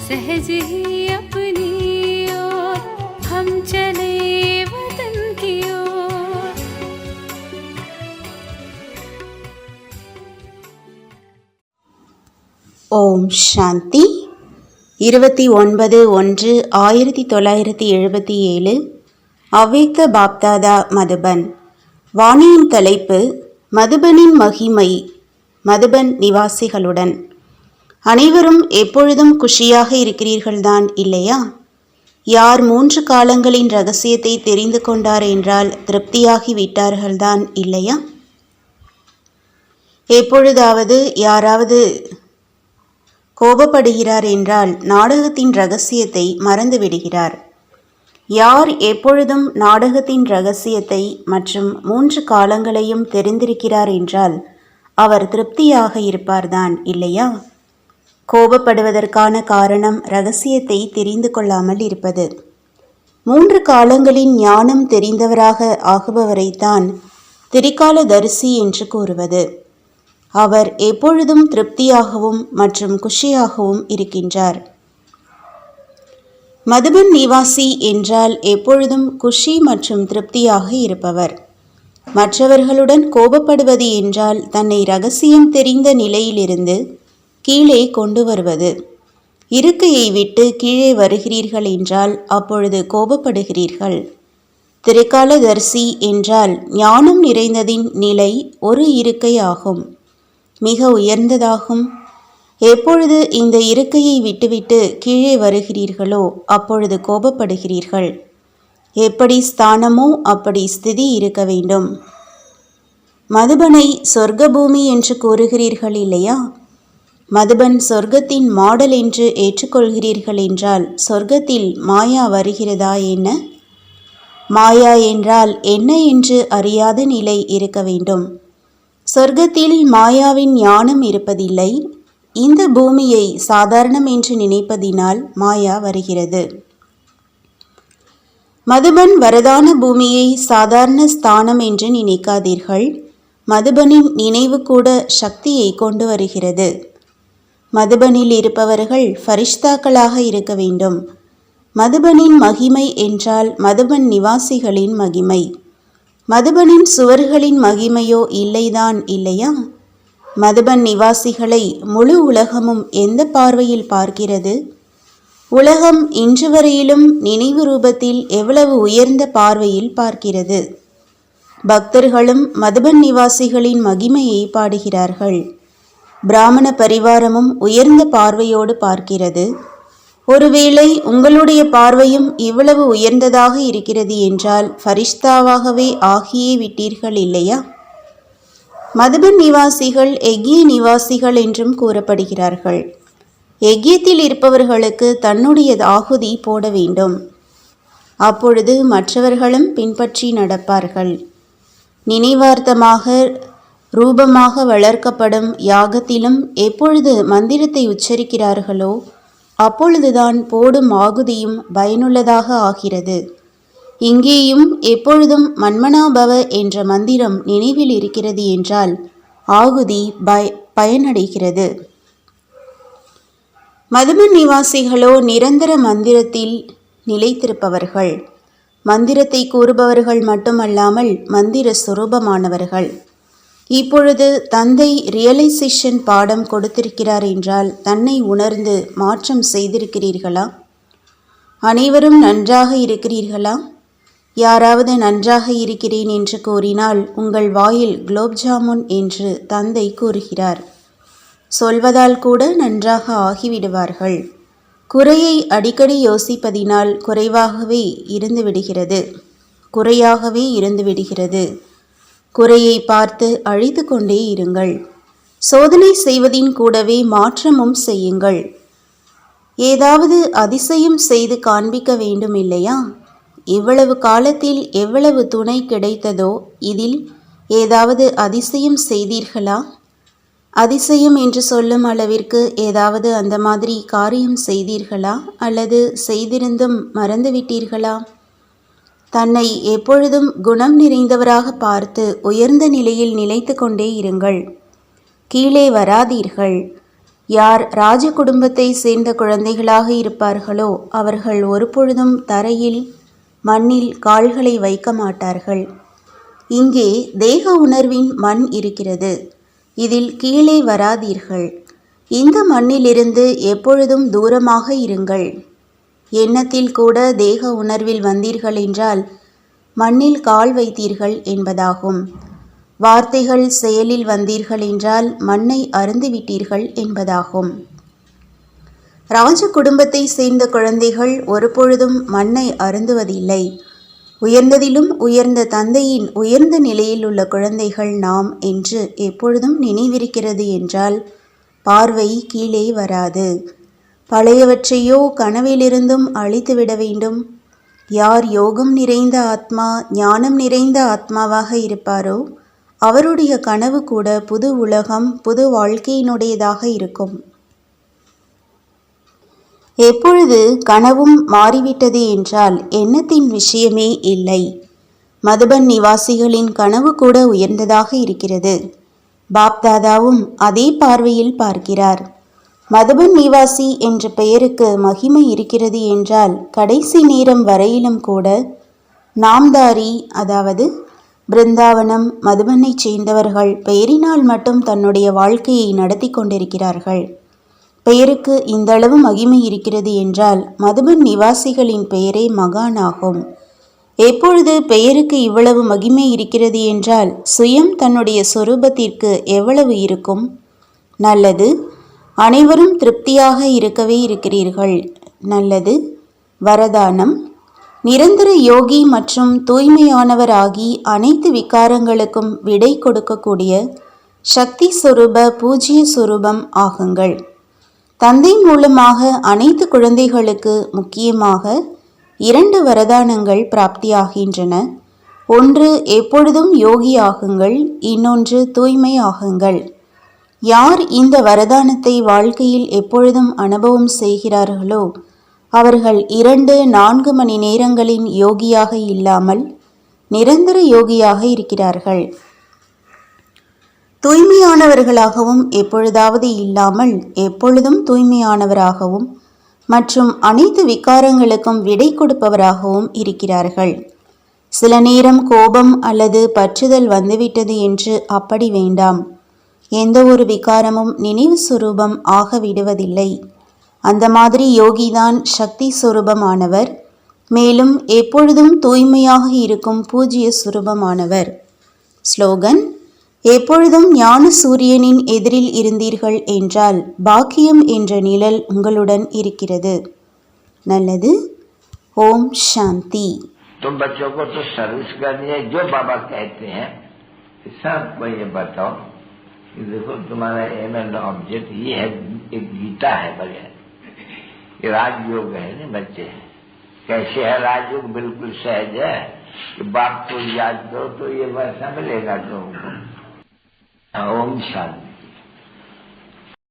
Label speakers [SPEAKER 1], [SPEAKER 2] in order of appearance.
[SPEAKER 1] सहज ही अपनी ओर हम चले वतन की ओर।
[SPEAKER 2] ஓம் சாந்தி. 29/1/1977 அவ்யக்த பாப்தாதா மதுபன். வாணியின் தலைப்பு மதுபனின் மகிமை. மதுபன் நிவாசிகளுடன் அனைவரும் எப்பொழுதும் குஷியாக இருக்கிறீர்கள்தான் இல்லையா? யார் 3 காலங்களின் இரகசியத்தை தெரிந்து கொண்டார் என்றால் திருப்தியாகி விட்டார்கள்தான் இல்லையா? எப்பொழுதாவது யாராவது கோபப்படுகிறார் என்றால் நாடகத்தின் இரகசியத்தை மறந்து விடுகிறார். யார் எப்பொழுதும் நாடகத்தின் இரகசியத்தை மற்றும் 3 காலங்களையும் தெரிந்திருக்கிறார் என்றால் அவர் திருப்தியாக இருப்பார்தான் இல்லையா? கோபப்படுவதற்கான காரணம் இரகசியத்தை தெரிந்து கொள்ளாமல் இருப்பது. 3 காலங்களின் ஞானம் தெரிந்தவராக ஆகுபவரைத்தான் திரிகால தரிசி என்று கூறுவது. அவர் எப்பொழுதும் திருப்தியாகவும் மற்றும் குஷியாகவும் இருக்கின்றார். மதுபன் நிவாசி என்றால் எப்பொழுதும் குஷி மற்றும் திருப்தியாக இருப்பவர். மற்றவர்களுடன் கோபப்படுவது என்றால் தன்னை இரகசியம் தெரிந்த நிலையிலிருந்து கீழே கொண்டு வருவது. இருக்கையை விட்டு கீழே வருகிறீர்கள் என்றால் அப்பொழுது கோபப்படுகிறீர்கள். திரிகாலதர்சி என்றால் ஞானம் நிறைந்ததின் நிலை ஒரு இருக்கை ஆகும், மிக உயர்ந்ததாகும். எப்பொழுது இந்த இருக்கையை விட்டுவிட்டு கீழே வருகிறீர்களோ அப்பொழுது கோபப்படுகிறீர்கள். எப்படி ஸ்தானமோ அப்படி ஸ்திதி இருக்க வேண்டும். மதுபனை சொர்க்கபூமி என்று கூறுகிறீர்கள் இல்லையா? மதுபன் சொர்க்கத்தின் மாடல் என்று ஏற்றுக்கொள்கிறீர்கள் என்றால் சொர்க்கத்தில் மாயா வருகிறதா என்ன? மாயா என்றால் என்ன என்று அறியாத நிலை இருக்க வேண்டும். சொர்க்கத்தில் மாயாவின் ஞானம் இருப்பதில்லை. இந்த பூமியை சாதாரணம் என்று நினைப்பதினால் மாயா வருகிறது. மதுபன் வரதான பூமியை சாதாரண ஸ்தானம் என்று நினைக்காதீர்கள். மதுபனின் நினைவு கூட சக்தியை கொண்டு வருகிறது. மதுபனில் இருப்பவர்கள் ஃபரிஷ்தாக்களாக இருக்க வேண்டும். மதுபனின் மகிமை என்றால் மதுபன் நிவாசிகளின் மகிமை. மதுபனின் சுவர்களின் மகிமையோ இல்லைதான் இல்லையா? மதுபன் நிவாசிகளை முழு உலகமும் எந்த பார்வையில் பார்க்கிறது? உலகம் இன்று வரையிலும் நினைவு ரூபத்தில் எவ்வளவு உயர்ந்த பார்வையில் பார்க்கிறது. பக்தர்களும் மதுபன் நிவாசிகளின் மகிமையை பாடுகிறார்கள். பிராமண பரிவாரமும் உயர்ந்த பார்வையோடு பார்க்கிறது. ஒருவேளை உங்களுடைய பார்வையும் இவ்வளவு உயர்ந்ததாக இருக்கிறது என்றால் ஃபரிஷ்தாவாகவே ஆகியே விட்டீர்கள் இல்லையா? மதுபன் நிவாசிகள் எக்கிய நிவாசிகள் என்றும் கூறப்படுகிறார்கள். எக்கியத்தில் இருப்பவர்களுக்கு தன்னுடைய ஆகுதி போட வேண்டும். அப்பொழுது மற்றவர்களும் பின்பற்றி நடப்பார்கள். நினைவார்த்தமாக ரூபமாக வளர்க்கப்படும் யாகத்திலும் எப்பொழுது மந்திரத்தை உச்சரிக்கிறார்களோ அப்பொழுதுதான் போடும் ஆகுதியும் பயனுள்ளதாக ஆகிறது. இங்கேயும் எப்பொழுதும் மன்மனாபவ என்ற மந்திரம் நினைவில் இருக்கிறது என்றால் ஆகுதி பயனடைகிறது. மதுபன் நிவாசிகளோ நிரந்தர மந்திரத்தில் நிலைத்திருப்பவர்கள். மந்திரத்தை கூறுபவர்கள் மட்டுமல்லாமல் மந்திர சுரூபமானவர்கள். இப்பொழுது தந்தை ரியலைசேஷன் பாடம் கொடுத்திருக்கிறார் என்றால் தன்னை உணர்ந்து மாற்றம் செய்திருக்கிறீர்களா? அனைவரும் நன்றாக இருக்கிறீர்களா? யாராவது நன்றாக இருக்கிறேன் என்று கூறினால் உங்கள் வாயில் குலோப் ஜாமுன் என்று தந்தை கூறுகிறார். சொல்வதால் கூட நன்றாக ஆகிவிடுவார்கள். குறையை அடிக்கடி யோசிப்பதினால் குறையாகவே இருந்து விடுகிறது. குறையை பார்த்து அழித்து கொண்டே இருங்கள். சோதனை செய்வதின் கூடவே மாற்றமும் செய்யுங்கள். ஏதாவது அதிசயம் செய்து காண்பிக்க வேண்டும் இல்லையா? இவ்வளவு காலத்தில் எவ்வளவு துணை கிடைத்ததோ இதில் ஏதாவது அதிசயம் செய்தீர்களா? அதிசயம் என்று சொல்லும் அளவிற்கு ஏதாவது அந்த மாதிரி காரியம் செய்தீர்களா? அல்லது செய்திருந்தும் மறந்துவிட்டீர்களா? தன்னை எப்பொழுதும் குணம் நிறைந்தவராக பார்த்து உயர்ந்த நிலையில் நிலைத்து கொண்டே இருங்கள். கீழே வராதீர்கள். யார் ராஜ குடும்பத்தை சேர்ந்த குழந்தைகளாக இருப்பார்களோ அவர்கள் ஒருபொழுதும் தரையில் மண்ணில் கால்களை வைக்க மாட்டார்கள். இங்கே தேக உணர்வின் மண் இருக்கிறது. இதில் கீழே வராதீர்கள். இந்த மண்ணிலிருந்து எப்பொழுதும் தூரமாக இருங்கள். எண்ணத்தில் கூட தேக உணர்வில் வந்தீர்கள் என்றால் மண்ணில் கால் வைத்தீர்கள் என்பதாகும். வார்த்தைகள் செயலில் வந்தீர்கள் என்றால் மண்ணை அருந்துவிட்டீர்கள் என்பதாகும். ராஜ குடும்பத்தை சேர்ந்த குழந்தைகள் ஒருபொழுதும் மண்ணை அருந்துவதில்லை. உயர்ந்ததிலும் உயர்ந்த தந்தையின் உயர்ந்த நிலையில் உள்ள குழந்தைகள் நாம் என்று எப்பொழுதும் நினைவிருக்கிறது என்றால் பார்வை கீழே வராது. பழையவற்றையோ கனவிலிருந்தும் அழித்துவிட வேண்டும். யார் யோகம் நிறைந்த ஆத்மா, ஞானம் நிறைந்த ஆத்மாவாக இருப்பாரோ அவருடைய கனவு கூட புது உலகம், புது வாழ்க்கையினுடையதாக இருக்கும். எப்பொழுது கனவும் மாறிவிட்டது என்றால் எண்ணத்தின் விஷயமே இல்லை. மதுபன் நிவாசிகளின் கனவு கூட உயர்ந்ததாக இருக்கிறது. பாப்தாதாவும் அதே பார்வையில் பார்க்கிறார். மதுபன் நிவாசி என்ற பெயருக்கு மகிமை இருக்கிறது என்றால் கடைசி நேரம் வரையிலும் கூட நாம்தாரி, அதாவது பிருந்தாவனம் மதுபனை சேர்ந்தவர்கள் பெயரினால் மட்டும் தன்னுடைய வாழ்க்கையை நடத்தி கொண்டிருக்கிறார்கள். பெயருக்கு இந்தளவு மகிமை இருக்கிறது என்றால் மதுபன் நிவாசிகளின் பெயரே மகான் ஆகும். எப்பொழுது பெயருக்கு இவ்வளவு மகிமை இருக்கிறது என்றால் சுயம் தன்னுடைய சொரூபத்திற்கு எவ்வளவு இருக்கும்? நல்லது, அனைவரும் திருப்தியாக இருக்கவே இருக்கிறீர்கள். நல்லது. வரதானம்: நிரந்தர யோகி மற்றும் தூய்மையானவராகி அனைத்து விகாரங்களுக்கும் விடை கொடுக்கக்கூடிய சக்தி சொரூப பூஜ்ய சொரூபம் ஆகுங்கள். தந்தை மூலமாக அனைத்து குழந்தைகளுக்கு முக்கியமாக 2 வரதானங்கள் பிராப்தியாகின்றன. ஒன்று எப்பொழுதும் யோகி ஆகுங்கள், இன்னொன்று தூய்மை ஆகுங்கள். யார் இந்த வரதானத்தை வாழ்க்கையில் எப்பொழுதும் அனுபவம் செய்கிறார்களோ அவர்கள் 2-4 மணி நேரங்களின் யோகியாக இல்லாமல் நிரந்தர யோகியாக இருக்கிறார்கள். தூய்மையானவர்களாகவும் எப்பொழுதாவது இல்லாமல் எப்பொழுதும் தூய்மையானவராகவும் மற்றும் அனைத்து விகாரங்களுக்கும் விடை கொடுப்பவராகவும் இருக்கிறார்கள். சில நேரம் கோபம் அல்லது பற்றுதல் வந்துவிட்டது என்று அப்படி வேண்டாம். எந்த ஒரு விகாரமும் நினைவு சுரூபம் ஆக விடுவதில்லை. அந்த மாதிரி யோகிதான் சக்தி சுரூபமானவர், மேலும் எப்பொழுதும் தூய்மையாக இருக்கும் பூஜ்ய சுரூபமானவர். ஸ்லோகன்: எப்பொழுதும் ஞான சூரியனின் எதிரில் இருந்தீர்கள் என்றால் பாக்கியம் என்ற நிழல் உங்களுடன் இருக்கிறது. நல்லது. ஓம் சாந்தி.
[SPEAKER 3] तुम बच्चों को तो सर्विस करनी है, जो बाबा कहते हैं सबको ये बताओ कि देखो तुम्हारा एम एंड ऑब्जेक्ट ये है, एक गीता है बढ़िया, ये राजयोग है ना बच्चे। कैसे है राजयोग? बिल्कुल सहज है कि बाप को याद करो तो ये वैसा मिलेगा तुमको। ओम शांति।